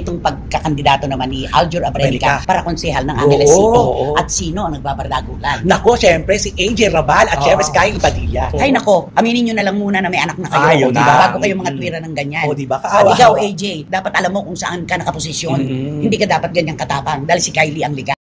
itong pagkakandidato naman ni Aljur Abrenica para konsehal ng Angeles City. At sino ang nagbabardagulan? Nako, syempre si AJ Rabal at syempre si Kylie Padilla. Ay nako, aminin nyo na lang muna na may anak na kayo. Diba? Bago kayo mga tuwira ng ganyan. Diba? At ikaw, AJ, dapat alam mo kung saan ka nakaposisyon. Hindi ka dapat ganyang katapang dahil si Kylie ang liga.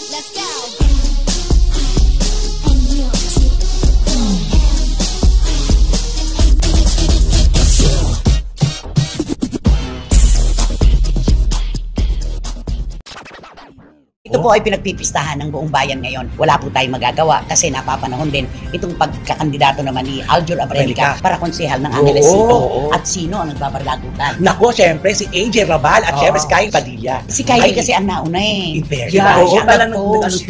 Let's go. Ito po ay pinagpipistahan ng buong bayan ngayon. Wala po tayong magagawa kasi napapanahon din itong pagkakandidato naman ni Aljur Abrenica para konsehal ng Angeles City. At sino ang nagbabardagulan? Nako, syempre si AJ Rabal at syempre si Kylie Padilla. Si Kylie kasi ang nauna eh.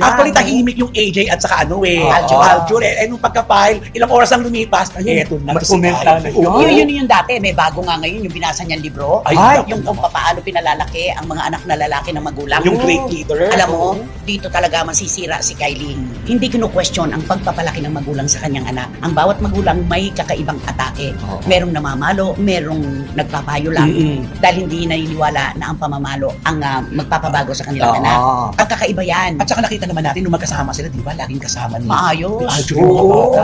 Actually, tahimik yung AJ at saka Aljur. Nung pagka-file, ilang oras lang lumipas, eto na si Kylie. Yun yung dati. May bago nga ngayon yung binasa niyang libro. Yung kung paano pinalalaki ang mga anak na lalaki ng magulang. Yung great leader. Alam mo, dito talaga masisira si Kylie. Hindi kino-question ang pagpapalaki ng magulang sa kanyang anak. Ang bawat magulang may kakaibang atake. Merong namamalo, merong nagpapayo lang. Dahil hindi naniniwala na ang pamamalo ang magpapabago sa kanilang anak. Ang kakaiba yan. At saka nakita naman natin nung magkasama sila, di ba? Laging kasama ni maayos. Aljur.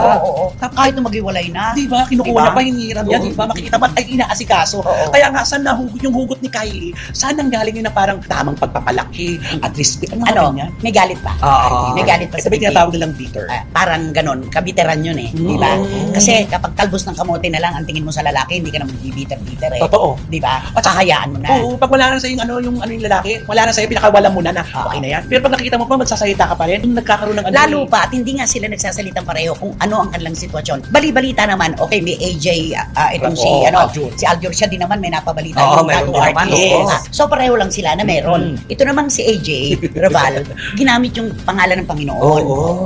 Kahit nung maghiwalay na. Di ba? Kinukuha na pa, hiniram niya. Di ba? Makikita ba ay inaasikaso. Kaya nga, saan nahugot yung hugot ni Kylie? Saan ang galing yun na parang tamang pagpapalaki at respect? May galit pa. May galit pa sa bibig. Tinatawag nilang bitter. Parang ganon, kabiteran yun eh. Di ba? Kasi kapag talbos ng kamote na lang ang tingin mo sa lalaki, hindi ka na magbibiter-biter eh. Totoo. Di ba? At hayaan mo na. Pag wala na sa'yo yung lalaki, wala na sa'yo, pinakawalan mo na okay na yan. Pero pag nakikita mo pa, magsasalita ka pa rin, nagkakaroon ng lalo pa, at hindi nga sila nagsasalitang pareho kung ano ang kanilang sitwasyon. Bali-balita naman, okay, may AJ, itong si Aljur, siya din naman may napabalita. So pareho lang sila na meron. Ito namang si AJ Rabal, ginamit yung pangalan ng Panginoon.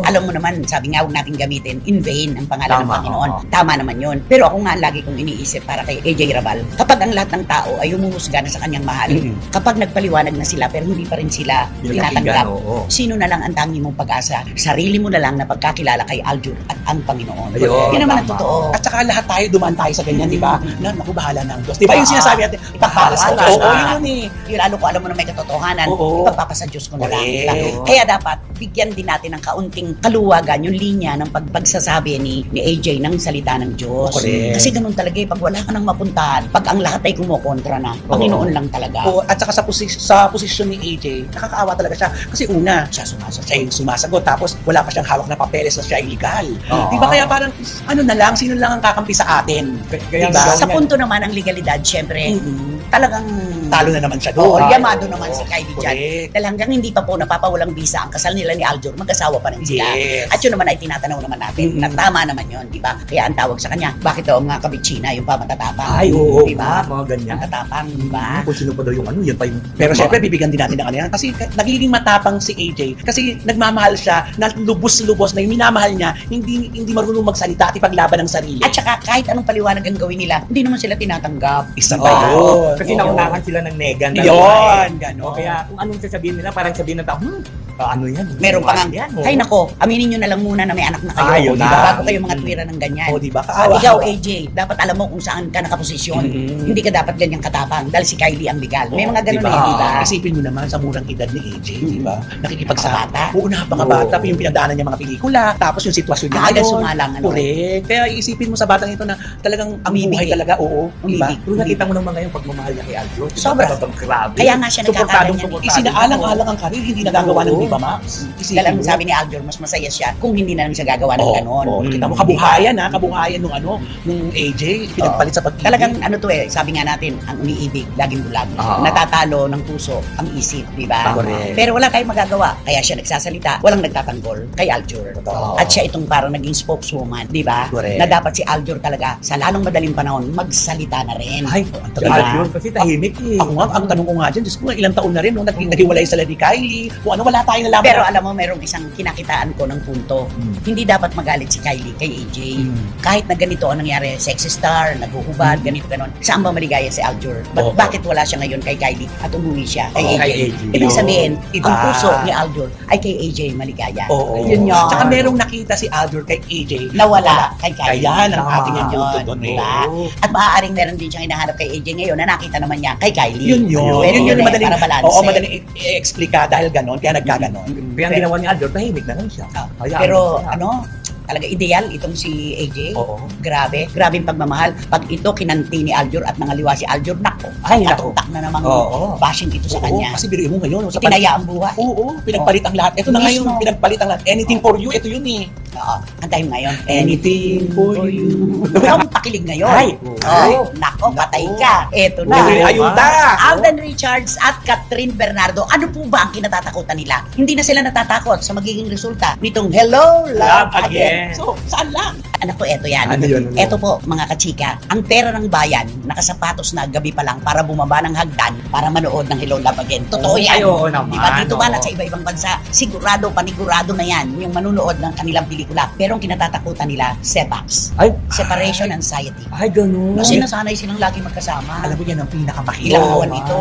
Alam mo naman, sabi nga, huwag natin gamitin in vain ang pangalan ng Panginoon. Tama naman yun. Pero ako nga lagi kong iniisip para kay AJ Rabal, kapag ang lahat ng tao ay humuhusga na sa kanyang mahal, kapag nagpaliwanag na sila pero hindi pa rin sila tinatanggap, sino na lang ang tangi mong pag-asa? Sarili mo na lang na pagkakilala kay Aljur at ang Panginoon. Yun naman ang totoo. At saka lahat tayo dumaan tayo sa ganyan, di ba? Naku, bahala ng Diyos. Di ba yung sinasabi natin, ipagpapasa Diyos. Yun eh. Yung lalo ko alam mo na may katotohanan, ipagpapasa Diyos ko na lang. Kaya dapat bigyan din natin ng kaunting kaluwagan yung linya ng pagsasabi ni AJ ng salita ng Diyos. Kasi ganun talaga eh, pag wala ka nang mapuntahan, pag ang lahat ay kumukontra na, Panginoon lang talaga. At saka sa posisyon ni AJ, nakakaawa talaga siya. Kasi una, siya yung sumasagot, tapos wala pa siyang hawak na papeles na siya illegal. Diba? Kaya parang, sino lang ang kakampi sa atin? Diba? Sa punto naman ng legalidad, syempre, talagang talo na naman siya doon. Yamado naman si Kylie dyan. Dahil hanggang hindi pa po napapawalang visa ang kasal nila ni Aljur, mag-asawa pa rin sila. At yun naman ay tinatanaw naman natin na tama naman yun, di ba? Kaya ang tawag sa kanya, bakit daw mga kabitsina yung pamatatapang? Di ba? Mga ganyan. Matatapang, di ba? Kung sino pa daw yung yan pa yung... Pero syempre, bibigyan din natin ng kanila. Kasi nagiging matapang si AJ. Kasi nagmamahal siya, na lubos-lubos na yung minamahal niya, hindi marunong magsalita at ipaglaban ng sarili. At saka kahit anong paliwanag ang gawin nila, hindi naman sila tinatanggap. Isa pa yun. Kasi naunahan sila ng negan. Yun, gano'n. Kaya kung anong sasabihin nila, parang sabihin ng tao, ano yan? Meron pa nga. Ay nako, aminin nyo na lang muna na may anak na kayo. Bago kayo mga tuwira ng ganyan. Diba? At ikaw, AJ, dapat alam mo kung saan ka nakaposisyon. Hindi ka dapat ganyang katapang dahil si Kylie ang legal. May mga ganun eh, di ba? Isipin mo naman sa murang edad ni AJ, di ba? Nakikipagsabata. Oo, napakabata. Yung pinagdaanan niya mga pelikula, tapos yung sitwasyon niya ngayon. Sumalang. Correct. Kaya isipin mo sa batang ito na talagang ang buhay talaga, diba? Kung nakita mo naman ngayon pagmamahal niya kay Aljur, sobra. Kaya nga siya nagkakaganyan. Isinaalang-alang ang karir, hindi nagagawa ng Viva Max. Dahil sabi ni Aljur, mas masaya siya kung hindi na lang siya gagawa ng ganon. Kita mo, kabuhayan nung AJ, pinagpalit sa pag-ibig. Talagang sabi nga natin, ang umiibig, laging bulag. Natatalo ng puso ang isip, di ba? Pero wala tayong magagawa. Kaya siya nagsasalita, walang nagtatanggol kay Aljur. At siya itong parang naging spokeswoman, di ba? Na dapat si Aljur talaga, sa lalong madaling panahon, magsalita na rin. Ay, ang tagal. Kasi tahimik eh. Ako nga, ang tanong ko nga dyan, Diyos ko, ilang taon na rin nung naghiwalay sila ni Kylie. Kung ano, wala tayo Saka yung nalaman Pero na- alam mo, merong isang kinakitaan ko ng punto. Hindi dapat magalit si Kylie kay AJ. Kahit na ganito ang nangyari, sexy star, naguhubad, ganito, ganon. Saan ba maligaya si Aljur? Oo. Bakit wala siya ngayon kay Kylie at umuwi siya kay Oo, AJ? kay AJ. Ibig sabihin, Iba. ang puso ni Aljur ay kay AJ maligaya. Oo. Yun yun. Tsaka merong nakita si Aljur kay AJ. Nawala kay Kylie. Kaya ang Tama. ating Yun punto yun, doon. diba? At maaaring meron din siyang hinahanap kay AJ ngayon na nakita naman niya kay Kylie. Yun yun. Pwede Yun yun yung madaling, para balance. oo, madaling i-explica dahil ganon, kaya nagkaganon. Kaya ang ginawa ni Aljur, tahimik na lang siya. Hayaan Pero mo siya. ano, talaga ideal itong si AJ. Oo. Grabing pagmamahal. Pag ito kinanti ni Aljur at nangaliwa si Aljur, nako, Ay, nako. katutak na namang Oo. bashing ito sa Oo, kanya. kasi biruin mo ngayon. Sa Itinaya ang buhay. Oo, pinagpalit ang lahat. Ito na ngayon, Mismo. pinagpalit ang lahat. Anything for you, ito yun eh. Oo, antayin mo ngayon. Anything for you. Ikaw ang pakilig ngayon. Ay, Oh, nako, patay ka. Eto na. May ayuda. Alden Richards at Catherine Bernardo, ano po ba ang kinatatakutan nila? Hindi na sila natatakot sa magiging resulta nitong Hello, Love, Love Again. Again. So, saan lang? Anak ko, eto yan. Ano yun, ano? Eto po, mga kachika, ang pera ng bayan, nakasapatos na gabi pa lang para bumaba ng hagdan para manood ng Hello, Love Again. Totoo yan. Ay, oo naman, Diba? Dito man oo. at sa iba-ibang bansa, sigurado, panigurado na yan, yung manunood ng kanilang pelikula. Pero ang kinatatakutan nila, sepax. Ay, Separation anxiety. ay, ganun. Kasi nasanay silang lagi magkasama. Alam mo yan ang pinakamahirap. Ilang buwan ito.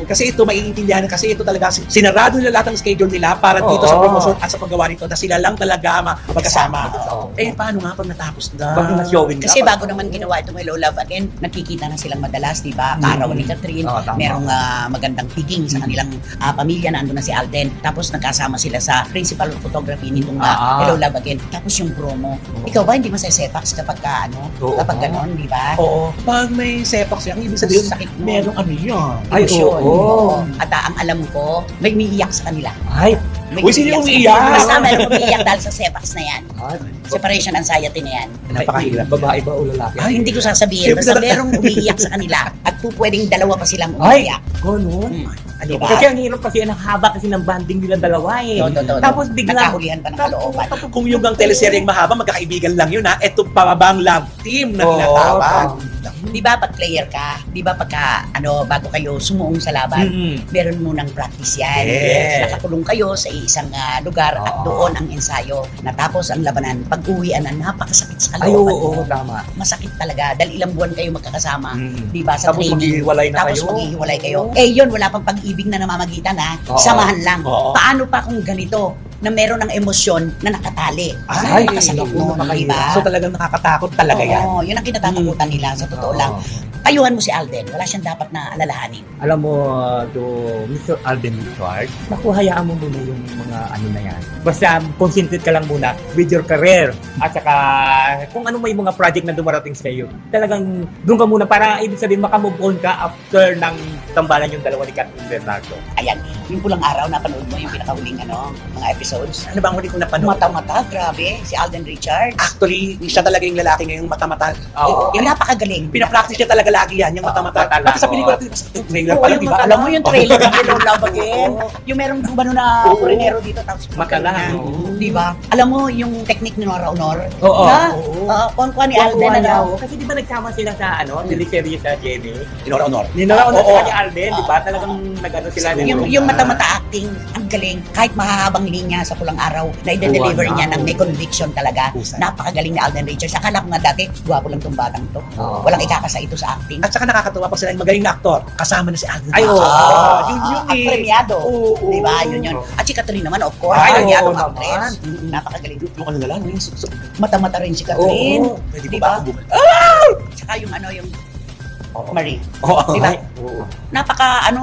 Kasi ito maiintindihan kasi ito talaga sinarado nila lahat ng schedule nila para dito sa Oo. promotion at sa paggawa nito na sila lang talaga magkasama. Oo. Eh paano nga pag natapos na? Bakit na-showing ka? Kasi bago naman ginawa itong Hello Love Again, nagkikita na silang madalas, di ba? Kaarawan ni Catherine, Oo, tama. merong magandang piging sa kanilang pamilya, nandun na si Alden. Tapos nagkasama sila sa principal photography nitong Hello Love Again. Tapos yung promo. Ikaw ba hindi masesepax kapag Oo. kapag ganon, di ba? Oo. Pag may sepak siya, ang ibig sabihin, Sakit mo. merong ano yan. Ay, Emosyon. oo. At ang alam ko, may umiiyak sa kanila. Ay, May Uy, sino yung sa umiiyak? kanila. Basta merong umiiyak dahil sa sepax na yan. ay. Separation anxiety na yan. Napakahirap. Babae ba o lalaki? Ay, hindi ko sasabihin. Siyempre Basta talaga. merong umiiyak sa kanila at po pwedeng dalawa pa silang Ay, umiiyak. ganun. Di ba? Kasi ang hirap kasi ang haba kasi ng banding nila dalawa eh. Totoo. Tapos biglang nagkahulihan pa ng kalooban. Kung yung ang teleseryeng mahaba, magkakaibigan lang yun ha. Ito pababang love team na Oo, tinatawag. Di ba pag player ka, di ba pagka bago kayo sumuong sa laban, meron munang practice yan. Yes. Nakakulong kayo sa isang lugar at Oo. doon ang ensayo. Natapos ang labanan, pag uwian na napakasakit sa Ay, kalooban. oo, tama. Masakit talaga dahil ilang buwan kayo magkakasama. Mm. Di ba? Sa Tapos training. maghihiwalay na Tapos kayo. maghihiwalay kayo. Eh yun, wala pang pag-ibig na namamagitan ha. Oo. Samahan lang. Oo. Paano pa kung ganito na meron ng emosyon na nakatali? Ay, napakasakit oo, nun, di ba? So talagang nakakatakot talaga yan. Oo, yun ang kinatatakutan nila sa totoo Oo. lang. Payuhan mo si Alden, wala siyang dapat na alalahanin. Alam mo, to Mr. Alden Richards, naku, hayaan mo muna yung mga ano na yan. Basta concentrate ka lang muna with your career. At saka, kung ano may mga project na dumarating sa iyo, talagang doon ka muna para ibig sabihin makamove on ka after ng tambalan yung dalawa ni Catherine Bernardo. Ayan, yung pulang araw, napanood mo yung pinakahuling mga episodes. Ano ba ang huli kong napanood? Mata-mata, grabe, si Alden Richards. Actually, siya talaga yung lalaki ngayong mata-mata. Oo. Ay, napakagaling. Pinapractice niya talaga lagi yan, yung mata-mata. mata lang, Pati sa pelikula, sa trailer Oo, pa yun, yung di ba? alam mo yung trailer ng Hello Love Again. Yung merong gumano na Oo. kurinero dito tapos Mata lang. na, di ba? Alam mo yung technique ni Nora Honor? Oo. Na, Oo. kuha ni Alden, ano? Kasi di ba nagsama sila sa teleserye sa Jenny? Honor. Ninora Oo. sa kanya Alden, di ba? Talagang nag-ano sila. Yung mata-mata acting, ang galing. Kahit mahahabang linya sa pulang araw, na i-deliver Wala. niya ng may conviction talaga. Husay. Napakagaling ni Alden Richards. Akala ko nga dati, gwapo lang tong batang to. Oo. Walang ikakasa ito sa acting. At saka nakakatuwa pa sila yung magaling na aktor. Kasama na si Alden. Ay, oo. Yun yun Ang eh. premiado. Oo, oo. Di ba? Yun yun. At si Catherine naman, of course. Ay, premiadong oo actress. naman. Napakagaling. Yung ano na lang, yung Mata-mata rin si Catherine. Oo. Pwede Di ba ba? ako bumalik? Tsaka yung yung Marie. Oo. Di ba? Oo.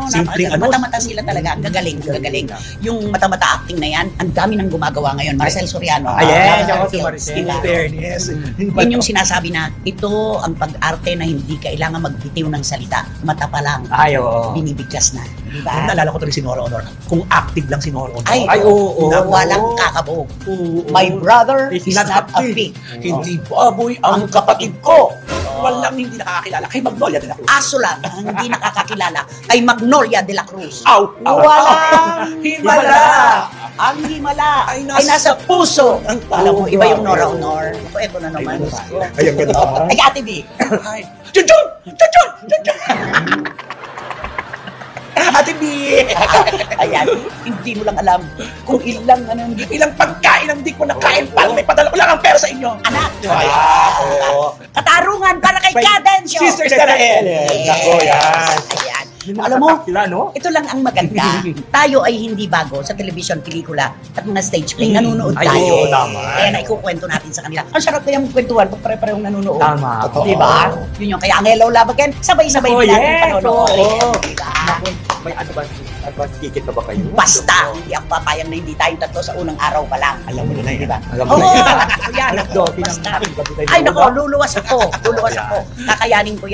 Simpleng mata-mata sila talaga. Ang gagaling, ang gagaling. Yung mata-mata acting na yan, ang dami nang gumagawa ngayon. Marcel Soriano. Ay, yes, Jonathan ako si Fields, Maricel. di ba? In fairness. Yun yung sinasabi na ito ang pag-arte na hindi kailangan magbitiw ng salita. Mata pa lang. Ay, oo. Binibigkas na. Di Yung ba? naalala ko tuloy si Nora Honor. Kung active lang si Nora Honor. Ay, Ay, oo. Na walang kakabog. Oo. My brother Is is not not a a pig. Hindi baboy ang kapatid ko. Walang hindi nakakakilala kay Magnolia de la Cruz. Aso lang ang hindi nakakakilala kay Magnolia de la Cruz. Out! Walang Himala! Ang himala Ay, ay nasa puso. Ang Alam mo, iba yung grabe. Nora Honor. Ako, eto na naman. Ay, ang ganda. Ay, Ate B. Ay, Junjun! Junjun! Junjun! Ate Ate B! Ayan, hindi mo lang alam kung Ilang pagkain ang di ko nakain para may padala ko lang ang pera sa inyo. anak. Oo. Katarungan para kay May Cadencio. Sisters Tarael. Nako, yan. Ayan. Yung mga Alam mo, tatak sila, no? ito lang ang maganda. Tayo ay hindi bago sa television, pelikula at mga stage play. Nanonood Ay, tayo. oo, naman. Kaya naikukwento natin sa kanila. Ang sarap kayang kwentuhan pag pare-parehong nanonood. Tama. Totoo. Diba? Yun yung kaya ang Hello Love Again, sabay-sabay Oh, din natin yes. panonood. Oo. Diba? Naku, may advance ticket na ba kayo? Basta, hindi ako papayag na hindi tayong tatlo sa unang araw pa lang. Alam mo na yan. Diba? Alam mo Oo, na yan. yan. Alas 12 ng Basta. gabi tayo Ay nako, nanonood. luluwas ako. Luluwas ako. Kakayanin ko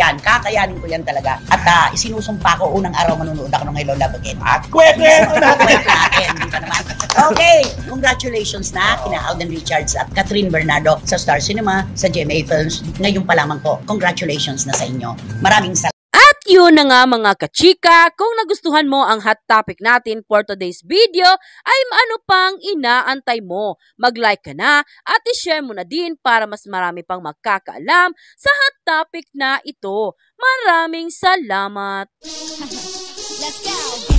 yan talaga. At isinusumpa ko unang araw manonood ako ng Hello Love Again. At kwento natin. Wait natin, di ba naman? Okay, congratulations na kina Alden Richards at Catherine Bernardo sa Star Cinema, sa GMA Films. Ngayon pa lamang po, congratulations na sa inyo. Maraming salamat. At yun na nga mga kachika, kung nagustuhan mo ang hot topic natin for today's video, ay ano pang inaantay mo? Mag-like ka na at i-share mo na din para mas marami pang magkakaalam sa hot topic na ito. Maraming salamat! Let's go.